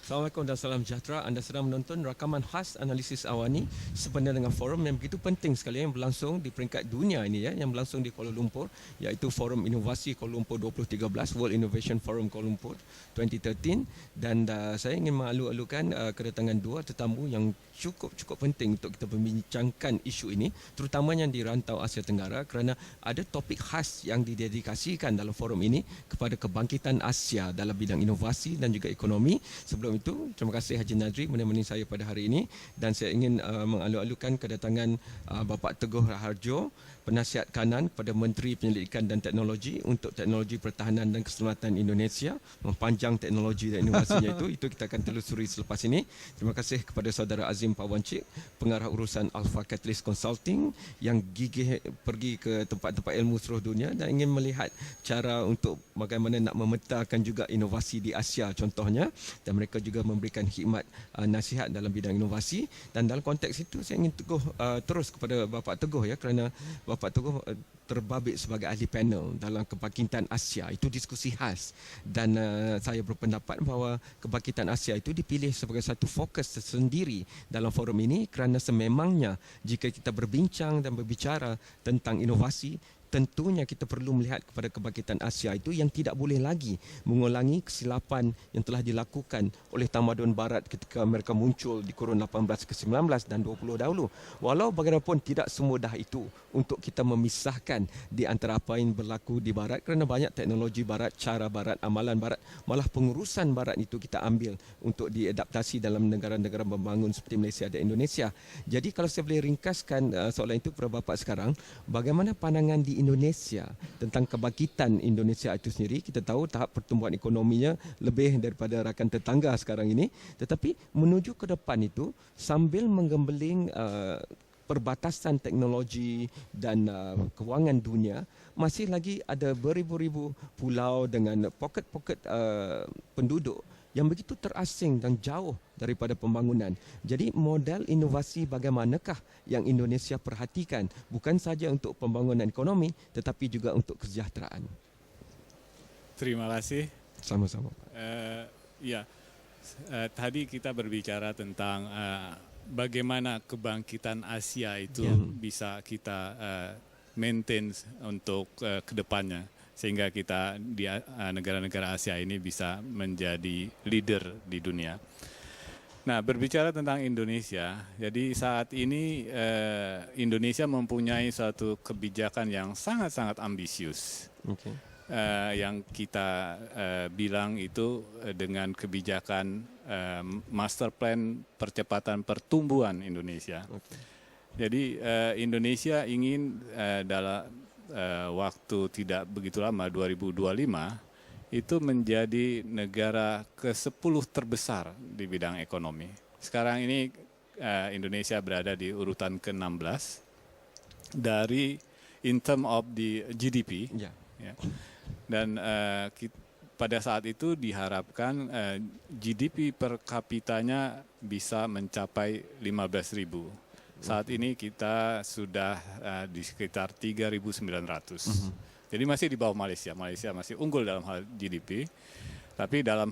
Assalamualaikum dan salam sejahtera. Anda sedang menonton rakaman khas analisis awani sebenarnya dengan forum yang begitu penting sekali yang berlangsung di peringkat dunia ini yang berlangsung di Kuala Lumpur, iaitu Forum Inovasi Kuala Lumpur 2013, World Innovation Forum Kuala Lumpur 2013, dan saya ingin mengalu-alukan kedatangan dua tetamu yang cukup penting untuk kita membincangkan isu ini, terutamanya di rantau Asia Tenggara, kerana ada topik khas yang didedikasikan dalam forum ini kepada kebangkitan Asia dalam bidang inovasi dan juga ekonomi. Sebelum itu, terima kasih Haji Nazri menemani saya pada hari ini, dan saya ingin mengalu-alukan kedatangan Bapak Teguh Raharjo, penasihat kanan kepada Menteri Penyelidikan dan Teknologi untuk Teknologi Pertahanan dan Keselamatan Indonesia. Mempanjang teknologi dan inovasinya itu kita akan telusuri selepas ini. Terima kasih kepada saudara Azim Pawancik, pengarah urusan Alpha Catalyst Consulting, yang gigih pergi ke tempat-tempat ilmu seluruh dunia dan ingin melihat cara untuk bagaimana nak memetakan juga inovasi di Asia contohnya, dan mereka juga memberikan khidmat nasihat dalam bidang inovasi. Dan dalam konteks itu saya ingin terus kepada Bapak Teguh kerana Bapak Teguh terbabit sebagai ahli panel dalam kebangkitan Asia. Itu diskusi khas, dan saya berpendapat bahawa kebangkitan Asia itu dipilih sebagai satu fokus tersendiri dalam forum ini kerana sememangnya jika kita berbincang dan berbicara tentang inovasi, tentunya kita perlu melihat kepada kebangkitan Asia itu yang tidak boleh lagi mengulangi kesilapan yang telah dilakukan oleh tamadun barat ketika mereka muncul di kurun 18 ke 19 dan 20 dahulu. Walau bagaimanapun tidak semudah itu untuk kita memisahkan di antara apa yang berlaku di barat, kerana banyak teknologi barat, cara barat, amalan barat, malah pengurusan barat itu kita ambil untuk diadaptasi dalam negara-negara membangun seperti Malaysia dan Indonesia. Jadi kalau saya boleh ringkaskan soalan itu kepada Bapak sekarang, bagaimana pandangan di Indonesia tentang kebangkitan Indonesia itu sendiri? Kita tahu tahap pertumbuhan ekonominya lebih daripada rakan tetangga sekarang ini, tetapi menuju ke depan itu sambil menggembeling perbatasan teknologi dan kewangan dunia, masih lagi ada beribu-ribu pulau dengan poket-poket penduduk yang begitu terasing dan jauh daripada pembangunan. Jadi model inovasi bagaimanakah yang Indonesia perhatikan, bukan saja untuk pembangunan ekonomi tetapi juga untuk kesejahteraan? Terima kasih. Sama-sama. Tadi kita berbicara tentang bagaimana kebangkitan Asia itu bisa kita maintain untuk kedepannya, sehingga kita di negara-negara Asia ini bisa menjadi leader di dunia. Nah, berbicara tentang Indonesia, jadi saat ini Indonesia mempunyai suatu kebijakan yang sangat-sangat ambisius. Yang kita bilang itu dengan kebijakan Master Plan Percepatan Pertumbuhan Indonesia. Jadi Indonesia ingin dalam waktu tidak begitu lama, 2025, itu menjadi negara ke-10 terbesar di bidang ekonomi. Sekarang ini Indonesia berada di urutan ke-16 dari in term of the GDP. Dan pada saat itu diharapkan GDP per kapitanya bisa mencapai 15.000. Saat ini kita sudah di sekitar 3.900. Jadi masih di bawah Malaysia. Malaysia masih unggul dalam hal GDP. Tapi dalam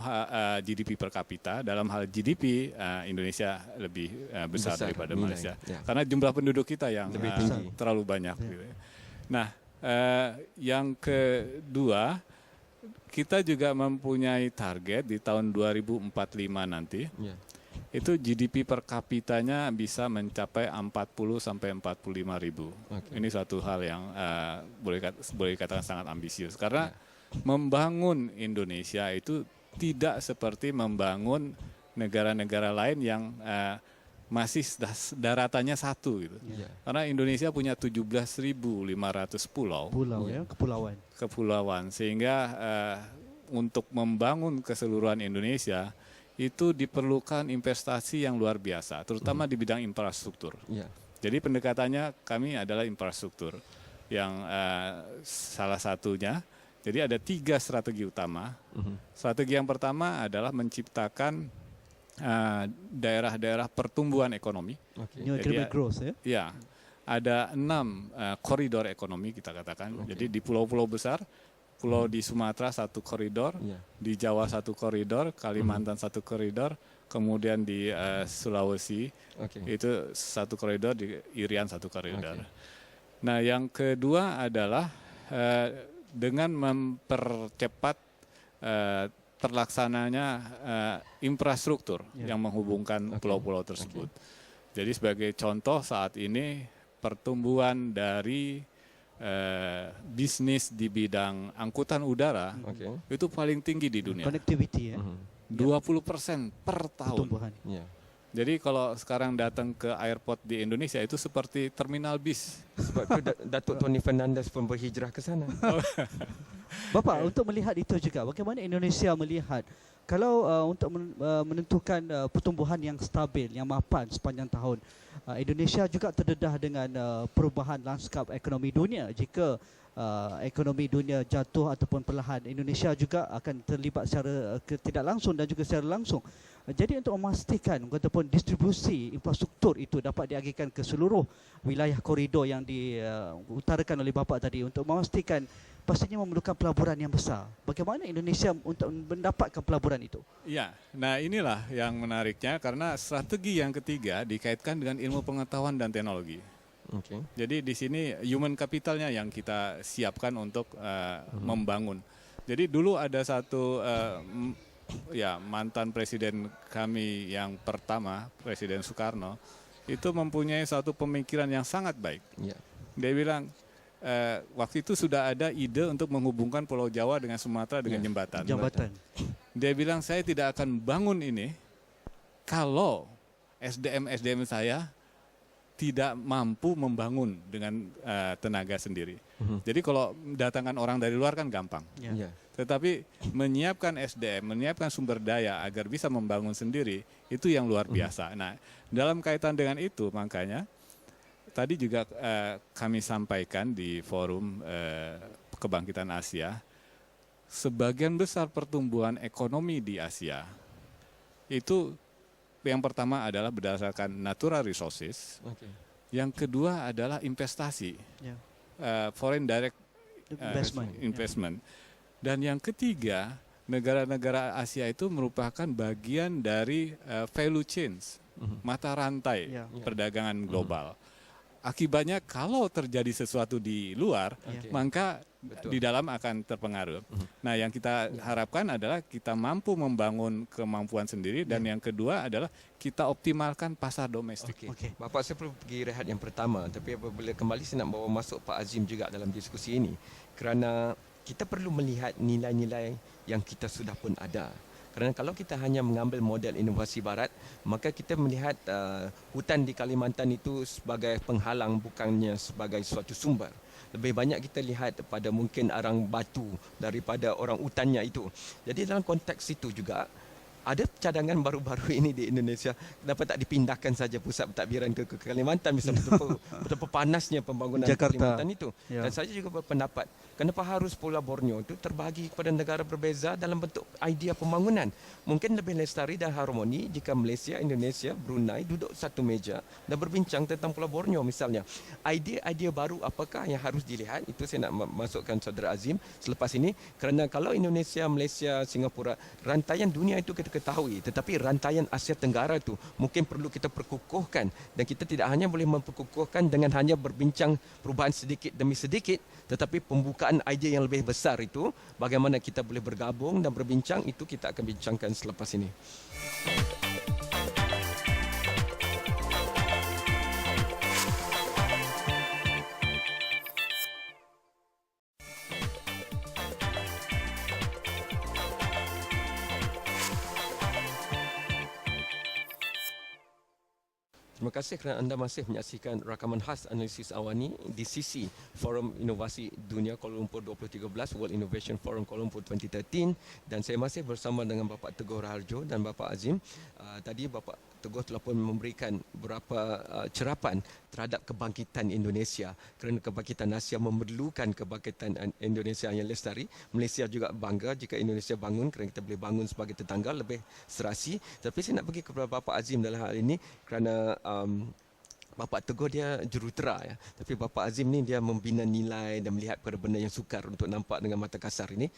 GDP per kapita, dalam hal GDP Indonesia lebih besar daripada Malaysia. Karena jumlah penduduk kita yang terlalu banyak. Nah, yang kedua, kita juga mempunyai target di tahun 2045 nanti. Itu GDP per kapitanya bisa mencapai 40 sampai 45 ribu. Ini suatu hal yang boleh dikatakan sangat ambisius, karena membangun Indonesia itu tidak seperti membangun negara-negara lain yang masih daratannya satu gitu. Karena Indonesia punya 17.500 pulau. Kepulauan, sehingga untuk membangun keseluruhan Indonesia itu diperlukan investasi yang luar biasa, terutama di bidang infrastruktur. Jadi pendekatannya kami adalah infrastruktur yang salah satunya. Jadi ada 3 strategi utama. Strategi yang pertama adalah menciptakan daerah-daerah pertumbuhan ekonomi. Economic growth, ada 6 koridor ekonomi kita katakan. Jadi di pulau-pulau besar pulau di Sumatera satu koridor, Ya. di Jawa satu koridor, Kalimantan satu koridor, kemudian di Sulawesi Okey. itu satu koridor, di Irian satu koridor. Oke. Nah, yang kedua adalah dengan mempercepat terlaksananya infrastruktur yang menghubungkan pulau-pulau tersebut. Jadi sebagai contoh saat ini pertumbuhan dari bisnis di bidang angkutan udara Okey. itu paling tinggi di dunia. Connectivity ya. 20% per tahun. Pertumbuhan. Ya. Jadi kalau sekarang datang ke airport di Indonesia itu seperti terminal bis. Sebab tu Datuk Tony Fernandez pun berhijrah ke sana. Bapak, untuk melihat itu juga, bagaimana Indonesia melihat kalau untuk menentukan pertumbuhan yang stabil, yang mapan sepanjang tahun, Indonesia juga terdedah dengan perubahan lanskap ekonomi dunia. Jika ekonomi dunia jatuh ataupun perlahan, Indonesia juga akan terlibat secara tidak langsung dan juga secara langsung. Jadi untuk memastikan ataupun distribusi infrastruktur itu dapat diagihkan ke seluruh wilayah koridor yang diutarakan oleh Bapak tadi, untuk memastikan pastinya memerlukan pelaburan yang besar. Bagaimana Indonesia untuk mendapatkan pelaburan itu? Ya, nah inilah yang menariknya karena strategi yang ketiga dikaitkan dengan ilmu pengetahuan dan teknologi. Okey. Jadi di sini human capitalnya yang kita siapkan untuk membangun. Jadi dulu ada satu ya mantan presiden kami yang pertama, Presiden Soekarno, itu mempunyai satu pemikiran yang sangat baik. Ya. Dia bilang waktu itu sudah ada ide untuk menghubungkan Pulau Jawa dengan Sumatera dengan jembatan. Dia bilang saya tidak akan bangun ini kalau SDM saya tidak mampu membangun dengan tenaga sendiri. Jadi kalau datangkan orang dari luar kan gampang. Ya. Tetapi menyiapkan SDM, menyiapkan sumber daya agar bisa membangun sendiri, itu yang luar biasa. Nah, dalam kaitan dengan itu makanya tadi juga kami sampaikan di forum Kebangkitan Asia, sebagian besar pertumbuhan ekonomi di Asia itu yang pertama adalah berdasarkan natural resources, Okey. yang kedua adalah investasi, Ya. foreign direct Investment. Dan yang ketiga, negara-negara Asia itu merupakan bagian dari value chains, mata rantai Ya. perdagangan global. Akibatnya kalau terjadi sesuatu di luar, Okey. maka Betul. di dalam akan terpengaruh. Nah, yang kita harapkan adalah kita mampu membangun kemampuan sendiri, dan yang kedua adalah kita optimalkan pasar domestik. Okey. Bapak, saya perlu pergi rehat yang pertama, tapi apabila kembali saya nak bawa masuk Pak Azim juga dalam diskusi ini, kerana kita perlu melihat nilai-nilai yang kita sudah pun ada. Kerana kalau kita hanya mengambil model inovasi barat, maka kita melihat hutan di Kalimantan itu sebagai penghalang, bukannya sebagai suatu sumber. Lebih banyak kita lihat pada mungkin arang batu daripada orang hutannya itu. Jadi dalam konteks itu juga, ada cadangan baru-baru ini di Indonesia, kenapa tak dipindahkan saja pusat pentadbiran ke Kalimantan, misalnya betapa panasnya pembangunan Jakarta. Kalimantan itu. Ya. Dan saya juga berpendapat, kenapa harus Pulau Borneo itu terbagi kepada negara berbeza dalam bentuk idea pembangunan. Mungkin lebih lestari dan harmoni jika Malaysia, Indonesia, Brunei duduk satu meja dan berbincang tentang Pulau Borneo misalnya. Idea-idea baru apakah yang harus dilihat, itu saya nak masukkan Saudara Azim selepas ini. Kerana kalau Indonesia, Malaysia, Singapura, rantaian dunia itu kita ketahui, tetapi rantaian Asia Tenggara itu mungkin perlu kita perkukuhkan, dan kita tidak hanya boleh memperkukuhkan dengan hanya berbincang perubahan sedikit demi sedikit, tetapi pembukaan idea yang lebih besar itu, bagaimana kita boleh bergabung dan berbincang, itu kita akan bincangkan selepas ini. Terima kasih kerana anda masih menyaksikan rakaman khas analisis awani di sisi Forum Inovasi Dunia Kuala Lumpur 2013, World Innovation Forum Kuala Lumpur 2013, dan saya masih bersama dengan Bapak Teguh Raharjo dan Bapak Azim. Tadi Bapak Teguh telah pun memberikan beberapa cerapan terhadap kebangkitan Indonesia, kerana kebangkitan Asia memerlukan kebangkitan Indonesia yang lestari. Malaysia juga bangga jika Indonesia bangun, kerana kita boleh bangun sebagai tetangga lebih serasi. Tapi saya nak pergi kepada Bapak Azim dalam hal ini kerana Bapak Teguh dia jurutera ya. Tapi Bapak Azim ni dia membina nilai dan melihat kepada benda yang sukar untuk nampak dengan mata kasar ini.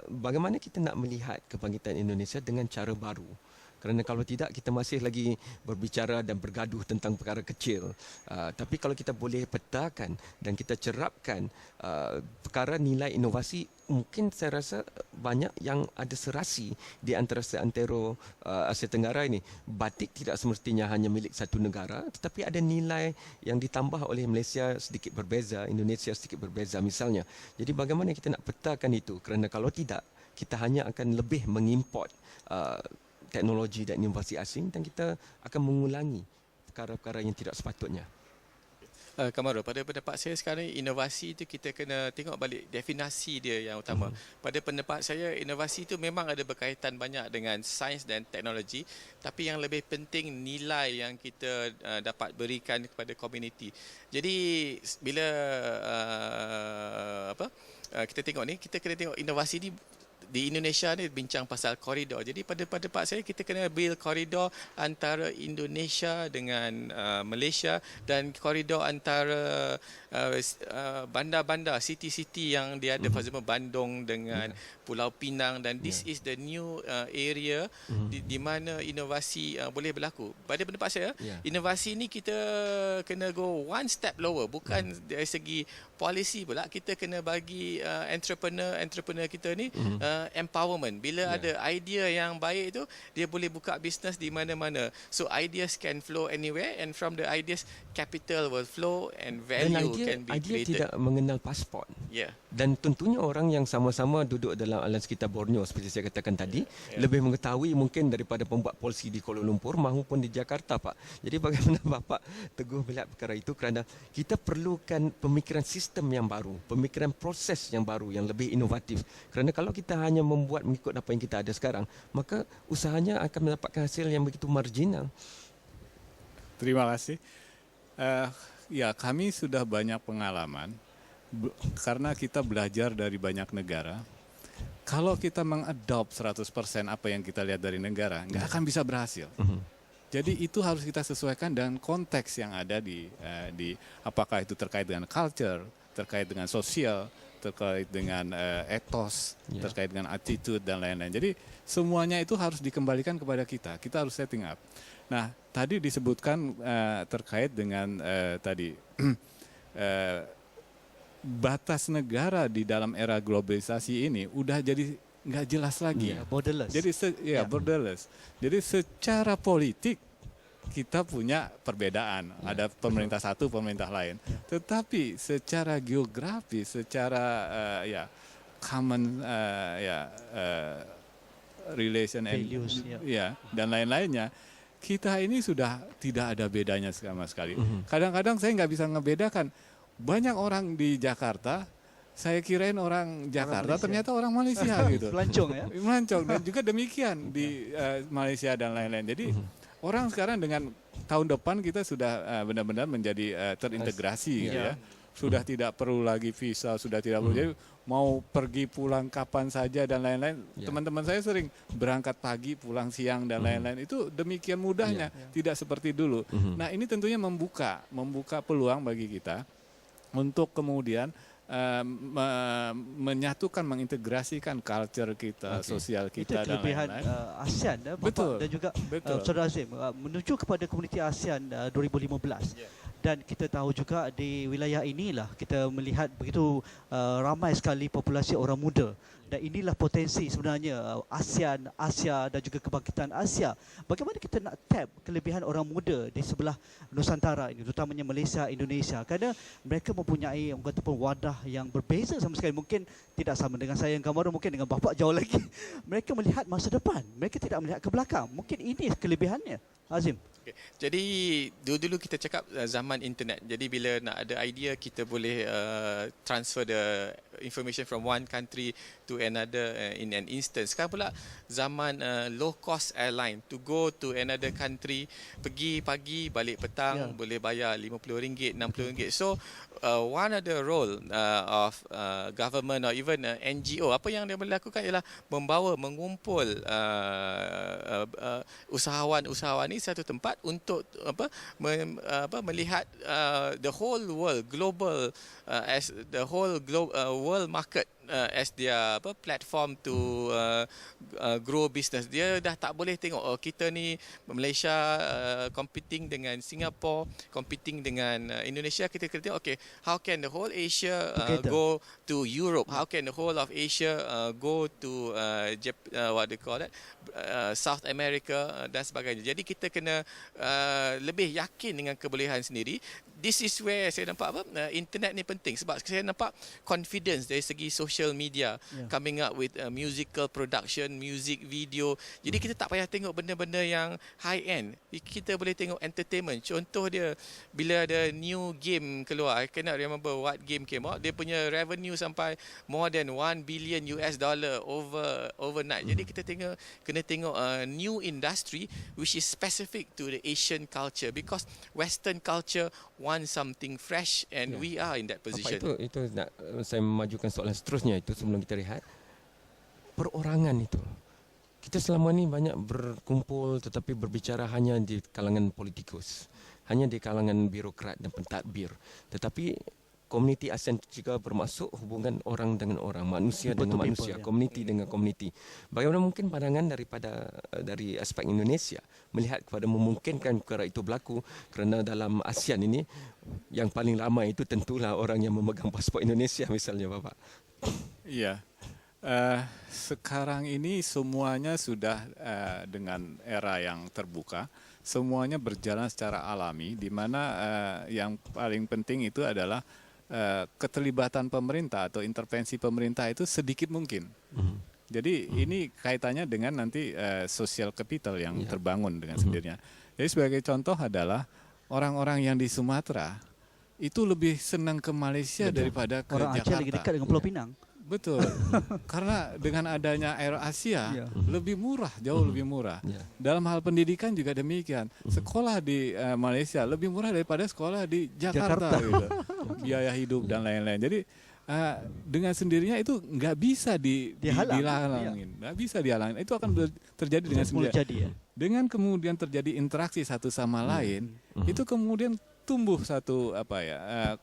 Bagaimana kita nak melihat kebangkitan Indonesia dengan cara baru? Kerana kalau tidak kita masih lagi berbicara dan bergaduh tentang perkara kecil. Tapi kalau kita boleh petakan dan kita cerapkan perkara nilai inovasi, mungkin saya rasa banyak yang ada serasi di antara seantero Asia Tenggara ini. Batik tidak semestinya hanya milik satu negara, tetapi ada nilai yang ditambah oleh Malaysia sedikit berbeza, Indonesia sedikit berbeza misalnya. Jadi bagaimana kita nak petakan itu? Kerana kalau tidak, kita hanya akan lebih mengimport teknologi dan inovasi asing dan kita akan mengulangi perkara-perkara yang tidak sepatutnya. Kamaru, pada pendapat saya sekarang inovasi itu kita kena tengok balik definisi dia yang utama. Pada pendapat saya inovasi itu memang ada berkaitan banyak dengan sains dan teknologi, tapi yang lebih penting nilai yang kita dapat berikan kepada komuniti. Jadi bila kita tengok ni, kita kena tengok inovasi ni di Indonesia ni bincang pasal koridor. Jadi pada pendapat saya kita kena build koridor antara Indonesia dengan Malaysia dan koridor antara bandar-bandar, city-city yang dia ada, for example Bandung dengan Pulau Pinang, dan this is the new area di mana inovasi boleh berlaku. Pada pendapat saya, inovasi ni kita kena go one step lower, bukan dari segi policy pula. Kita kena bagi entrepreneur kita ni empowerment. Bila ada idea yang baik tu, dia boleh buka bisnes di mana-mana. So ideas can flow anywhere, and from the ideas capital will flow and value can be idea created. tidak mengenal pasport. Dan tentunya orang yang sama-sama duduk dalam alam sekitar Borneo seperti saya katakan tadi lebih mengetahui mungkin daripada pembuat polisi di Kuala Lumpur maupun di Jakarta, Pak. Jadi bagaimana Bapak Teguh melihat perkara itu? Kerana kita perlukan pemikiran sistem yang baru, pemikiran proses yang baru yang lebih inovatif. Kerana kalau kita hanya membuat mengikut apa yang kita ada sekarang, maka usahanya akan mendapatkan hasil yang begitu marginal. Terima kasih. Ya, kami sudah banyak pengalaman karena kita belajar dari banyak negara. Kalau kita mengadop 100% apa yang kita lihat dari negara, nggak akan bisa berhasil. Jadi itu harus kita sesuaikan dengan konteks yang ada di apakah itu terkait dengan culture, terkait dengan sosial, terkait dengan ethos, terkait dengan attitude dan lain-lain. Jadi semuanya itu harus dikembalikan kepada kita. Kita harus setting up. Nah, tadi disebutkan terkait dengan batas negara di dalam era globalisasi ini udah jadi nggak jelas lagi. Borderless. Jadi borderless. Jadi secara politik kita punya perbedaan. Ada pemerintah satu, pemerintah lain. Tetapi secara geografis, secara common relation values, dan lain-lainnya, kita ini sudah tidak ada bedanya sama sekali. Kadang-kadang saya nggak bisa ngebedakan. Banyak orang di Jakarta, saya kirain orang Jakarta, ternyata orang Malaysia gitu. Pelancong ya? Pelancong, dan juga demikian di Malaysia dan lain-lain. Jadi orang sekarang dengan tahun depan kita sudah benar-benar menjadi terintegrasi gitu ya. Sudah tidak perlu lagi visa, sudah tidak perlu. Jadi mau pergi pulang kapan saja dan lain-lain. Teman-teman saya sering berangkat pagi, pulang siang dan lain-lain. Itu demikian mudahnya, tidak seperti dulu. Nah, ini tentunya membuka peluang bagi kita untuk kemudian menyatukan, mengintegrasikan culture kita, sosial kita, itu kelebihan dan lain-lain. ASEAN Bapak, dan juga Saudara Azim menuju kepada komuniti ASEAN 2015. Dan kita tahu juga di wilayah inilah kita melihat begitu ramai sekali populasi orang muda. Dan inilah potensi sebenarnya ASEAN, Asia dan juga kebangkitan Asia. Bagaimana kita nak tap kelebihan orang muda di sebelah Nusantara ini, terutamanya Malaysia, Indonesia. Kerana mereka mempunyai wadah yang berbeza sama sekali. Mungkin tidak sama dengan saya yang Kamaru, mungkin dengan Bapak jauh lagi. Mereka melihat masa depan, mereka tidak melihat ke belakang. Mungkin ini kelebihannya, Azim. Jadi dulu kita cakap zaman internet. Jadi bila nak ada idea, kita boleh transfer the information from one country to another in an instant. Sekarang pula zaman low cost airline, to go to another country, pergi pagi balik petang, boleh bayar RM50, RM60. So one of the role of government or even NGO, apa yang dia boleh lakukan ialah mengumpul usahawan-usahawan ini satu tempat untuk melihat the whole world global as the whole world market as their platform to grow business. Dia dah tak boleh tengok kita ni Malaysia competing dengan Singapore, competing dengan Indonesia. Kita kena tengok how can the whole Asia go to Europe, how can the whole of Asia go to what they call that South America dan sebagainya. Jadi kita kena lebih yakin dengan kebolehan sendiri. This is where saya nampak internet ni penting, sebab saya nampak confidence dari segi social media coming up with musical production, music video. Jadi kita tak payah tengok benda-benda yang high end. Kita boleh tengok entertainment. Contoh dia, bila ada new game keluar, I cannot remember what game came out, dia punya revenue sampai more than $1 billion overnight. Jadi kita kena tengok new industry which is specific to the Asian culture, because Western culture want something fresh and we are in that position. Itu nak saya memajukan soalan seterusnya itu sebelum kita rehat. Perorangan itu. Kita selama ni banyak berkumpul tetapi berbicara hanya di kalangan politikus, hanya di kalangan birokrat dan pentadbir. Tetapi komuniti ASEAN juga bermaksud hubungan orang dengan orang, manusia dengan manusia, komuniti dengan komuniti. Bagaimana mungkin pandangan dari aspek Indonesia melihat kepada memungkinkan perkara itu berlaku, kerana dalam ASEAN ini yang paling lama itu tentulah orang yang memegang pasport Indonesia misalnya, Bapak. Iya. Sekarang ini semuanya sudah dengan era yang terbuka, semuanya berjalan secara alami, di mana yang paling penting itu adalah keterlibatan pemerintah atau intervensi pemerintah itu sedikit mungkin. Jadi ini kaitannya dengan nanti social capital yang terbangun dengan sendirinya. Jadi sebagai contoh adalah orang-orang yang di Sumatera itu lebih senang ke Malaysia daripada ke orang Jakarta. Aceh lagi dekat dengan Pulau Pinang. Betul, karena dengan adanya Air Asia lebih murah, jauh lebih murah. Dalam hal pendidikan juga demikian. Sekolah di Malaysia lebih murah daripada sekolah di Jakarta. Gitu. Biaya hidup dan lain-lain. Jadi dengan sendirinya itu nggak bisa dihalangin, nggak bisa dihalangin. Itu akan terjadi dengan sendirinya. Dengan kemudian terjadi interaksi satu sama lain, itu kemudian tumbuh satu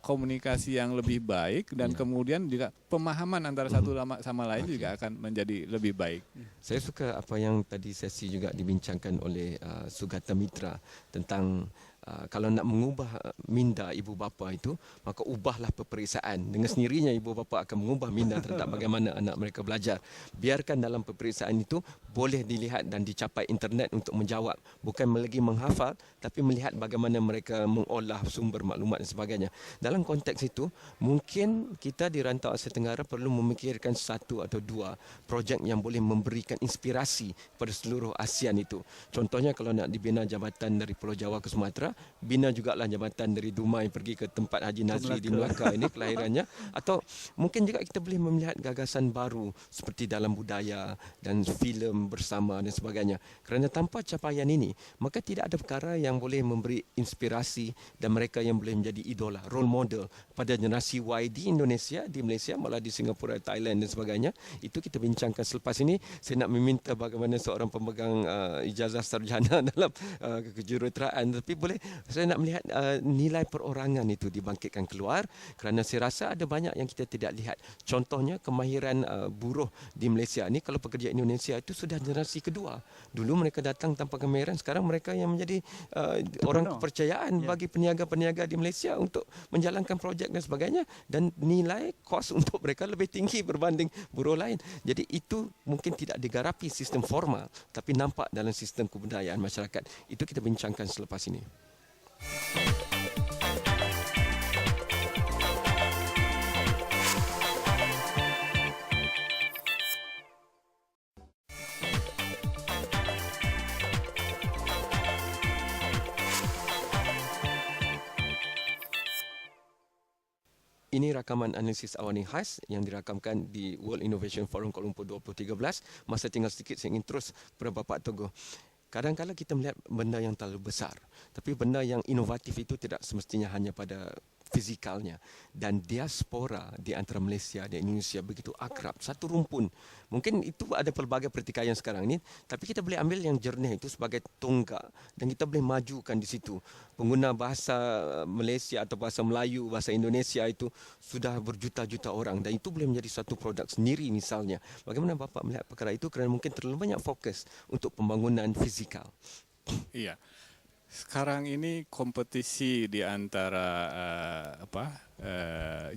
komunikasi yang lebih baik, dan kemudian juga pemahaman antara satu sama lain juga akan menjadi lebih baik. Saya suka apa yang tadi sesi juga dibincangkan oleh Sugata Mitra tentang kalau nak mengubah minda ibu bapa itu, maka ubahlah peperiksaan. Dengan sendirinya ibu bapa akan mengubah minda terhadap bagaimana anak mereka belajar. Biarkan dalam peperiksaan itu boleh dilihat dan dicapai internet untuk menjawab. Bukan lagi menghafal, tapi melihat bagaimana mereka mengolah sumber maklumat dan sebagainya. Dalam konteks itu, mungkin kita di rantau Asia Tenggara perlu memikirkan satu atau dua projek yang boleh memberikan inspirasi pada seluruh ASEAN itu. Contohnya kalau nak dibina jabatan dari Pulau Jawa ke Sumatera, bina jugalah jabatan dari Dumai pergi ke tempat Haji Nazri di Melaka ini kelahirannya. Atau mungkin juga kita boleh melihat gagasan baru seperti dalam budaya dan filem bersama dan sebagainya. Kerana tanpa capaian ini, maka tidak ada perkara yang boleh memberi inspirasi dan mereka yang boleh menjadi idola, role model pada generasi Y di Indonesia, di Malaysia, malah di Singapura, Thailand dan sebagainya. Itu kita bincangkan selepas ini. Saya nak meminta bagaimana seorang pemegang ijazah sarjana dalam kejuruteraan, tapi boleh saya nak melihat nilai perorangan itu dibangkitkan keluar, kerana saya rasa ada banyak yang kita tidak lihat. Contohnya kemahiran buruh di Malaysia ni, kalau pekerja Indonesia itu sudah generasi kedua. Dulu mereka datang tanpa kemahiran, sekarang mereka yang menjadi orang kepercayaan bagi peniaga-peniaga di Malaysia untuk menjalankan projek dan sebagainya, dan nilai kos untuk mereka lebih tinggi berbanding buruh lain. Jadi itu mungkin tidak digarapi sistem formal, tapi nampak dalam sistem kebudayaan masyarakat. Itu kita bincangkan selepas ini. Ini rakaman analisis awani khas yang dirakamkan di World Innovation Forum Kuala Lumpur 2013. Masa tinggal sedikit, saya ingin terus kepada Bapak Teguh. Kadang-kadang kita melihat benda yang terlalu besar, tapi benda yang inovatif itu tidak semestinya hanya pada fizikalnya, dan diaspora di antara Malaysia dan Indonesia begitu akrab, satu rumpun. Mungkin itu ada pelbagai pertikaian sekarang ini, tapi kita boleh ambil yang jernih itu sebagai tonggak dan kita boleh majukan di situ. Pengguna bahasa Malaysia atau bahasa Melayu, bahasa Indonesia itu sudah berjuta-juta orang dan itu boleh menjadi satu produk sendiri misalnya. Bagaimana Bapak melihat perkara itu, kerana mungkin terlalu banyak fokus untuk pembangunan fizikal? Iya. Sekarang ini kompetisi di antara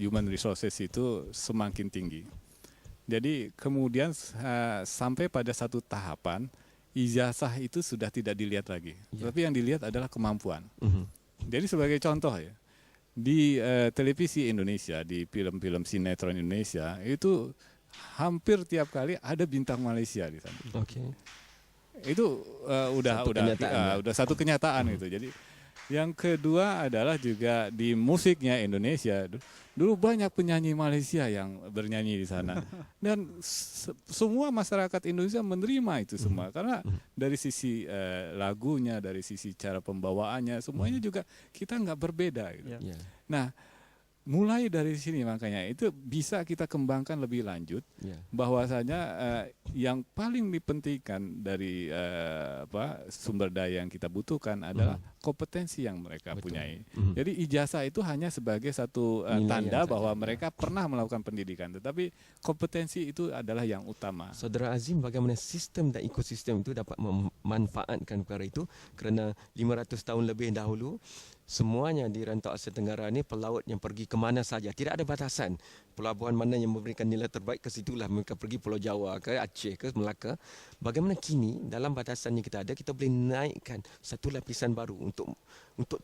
human resources itu semakin tinggi. Jadi kemudian sampai pada satu tahapan ijazah itu sudah tidak dilihat lagi. Tapi yang dilihat adalah kemampuan. Jadi sebagai contoh ya, di televisi Indonesia, di film-film sinetron Indonesia itu hampir tiap kali ada bintang Malaysia di sana. Itu udah satu kenyataan itu. Jadi yang kedua adalah juga di musiknya Indonesia. Dulu banyak penyanyi Malaysia yang bernyanyi di sana. Dan semua masyarakat Indonesia menerima itu semua karena dari sisi lagunya, dari sisi cara pembawaannya, semuanya juga kita nggak berbeda gitu. Nah, mulai dari sini makanya itu bisa kita kembangkan lebih lanjut, bahwasanya yang paling dipentingkan dari sumber daya yang kita butuhkan adalah kompetensi yang mereka punyai. Jadi ijazah itu hanya sebagai satu tanda bahwa mereka pernah melakukan pendidikan, tetapi kompetensi itu adalah yang utama. Saudara Azim, bagaimana sistem dan ekosistem itu dapat memanfaatkan perkara itu, kerana 500 tahun lebih dahulu semuanya di rantau Asia Tenggara ini pelaut yang pergi ke mana saja, tidak ada batasan. Pelabuhan mana yang memberikan nilai terbaik, ke situlah mereka pergi, Pulau Jawa ke Aceh ke Melaka. Bagaimana kini dalam batasan yang kita ada, kita boleh naikkan satu lapisan baru untuk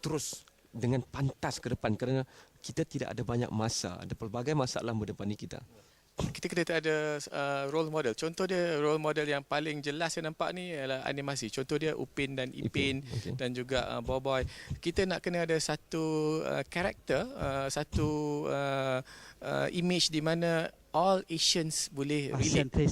terus dengan pantas ke depan, kerana kita tidak ada banyak masa, ada pelbagai masalah mendepani kita. Kita kena ada role model. Contoh dia, role model yang paling jelas saya nampak ni adalah animasi. Contoh dia Upin dan Ipin dan juga Boboiboy. Kita nak kena ada satu karakter, satu image di mana all Asians boleh relate.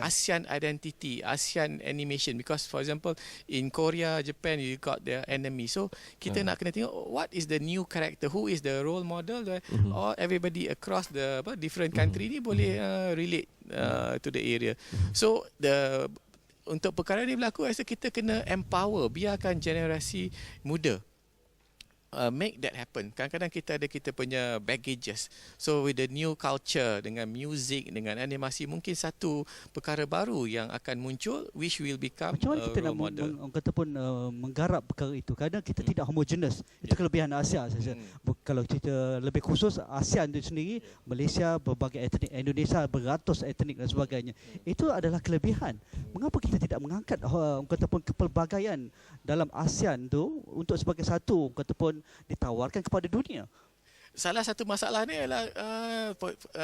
ASEAN identity, ASEAN animation. Because for example, in Korea, Japan, you got the enemy. So kita nak kena tengok what is the new character, who is the role model, or everybody across the different country ni boleh relate to the area. So untuk perkara ni berlaku, saya rasa kita kena empower, biarkan generasi muda make that happen. Kadang-kadang kita punya baggages. So with the new culture, dengan music, dengan animasi, mungkin satu perkara baru yang akan muncul, which will become macam mana kita nak kata pun menggarap perkara itu. Kadang kita tidak homogeneous. Itu kelebihan Asia saja. Kalau kita lebih khusus ASEAN itu sendiri, Malaysia berbagai etnik, Indonesia beratus etnik dan sebagainya. Itu adalah kelebihan. Mengapa kita tidak mengangkat kata pun kepelbagaian dalam ASEAN tu untuk sebagai satu kata pun ditawarkan kepada dunia? Salah satu masalah ni adalah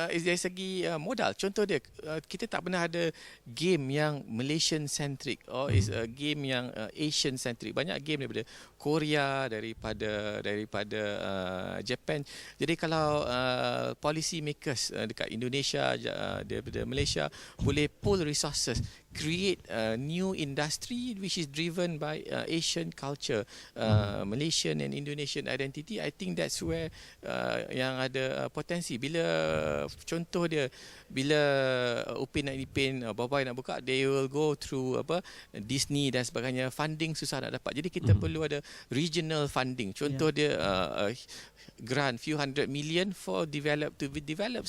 dari segi modal. Contoh dia, kita tak pernah ada game yang Malaysian centric is a game yang Asian centric. Banyak game daripada Korea, daripada Japan. Jadi kalau policy makers dekat Indonesia, daripada Malaysia boleh pool resources, create a new industry which is driven by Asian culture, Malaysian and Indonesian identity. I think that's where yang ada potensi. Bila contoh dia, bila Upin dan Ipin, Boboiboy nak buka, they will go through Disney dan sebagainya. Funding susah nak dapat. Jadi kita perlu ada regional funding. Contoh dia grant few hundred million for develop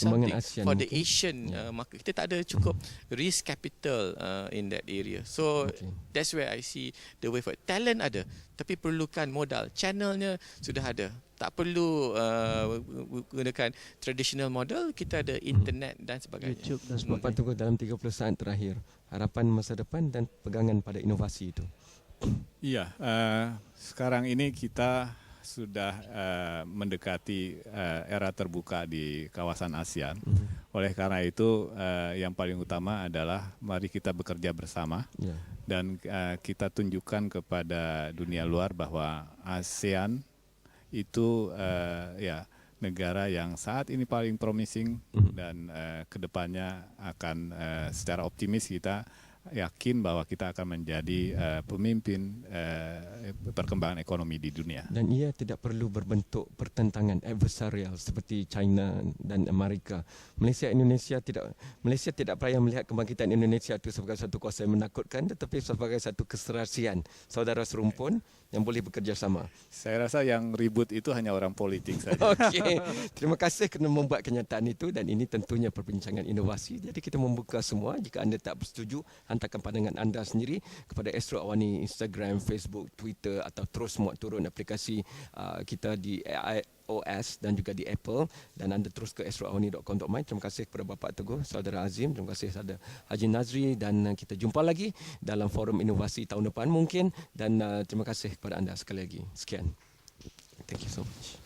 something for the Asian market. Kita tak ada cukup risk capital in that area. So that's where I see the way for it. Talent ada, tapi perlukan modal. Channelnya sudah ada. Tak perlu gunakan traditional model, kita ada internet dan sebagainya. YouTube dan sebagainya. Bapak tunggu dalam 30 saat terakhir, harapan masa depan dan pegangan pada inovasi itu. Iya, sekarang ini kita sudah mendekati era terbuka di kawasan ASEAN. Oleh karena itu yang paling utama adalah mari kita bekerja bersama dan kita tunjukkan kepada dunia luar bahwa ASEAN itu negara yang saat ini paling promising dan kedepannya akan secara optimis kita yakin bahwa kita akan menjadi pemimpin perkembangan ekonomi di dunia. Dan ia tidak perlu berbentuk pertentangan adversarial seperti China dan Amerika. Malaysia tidak payah melihat kebangkitan Indonesia itu sebagai satu kuasa yang menakutkan, tetapi sebagai satu keserasian saudara serumpun yang boleh bekerja sama. Saya rasa yang ribut itu hanya orang politik saja. Okey, terima kasih kerana membuat kenyataan itu, dan ini tentunya perbincangan inovasi. Jadi kita membuka semua. Jika anda tak bersetuju, hantarkan pandangan anda sendiri kepada Astro Awani Instagram, Facebook, Twitter, atau terus muat turun aplikasi kita di iOS dan juga di Apple, dan anda terus ke astroawani.com.my. Terima kasih kepada Bapak Teguh, Saudara Azim, terima kasih kepada Haji Nazri, dan kita jumpa lagi dalam forum inovasi tahun depan mungkin, dan terima kasih kepada anda sekali lagi. Sekian. Thank you so much.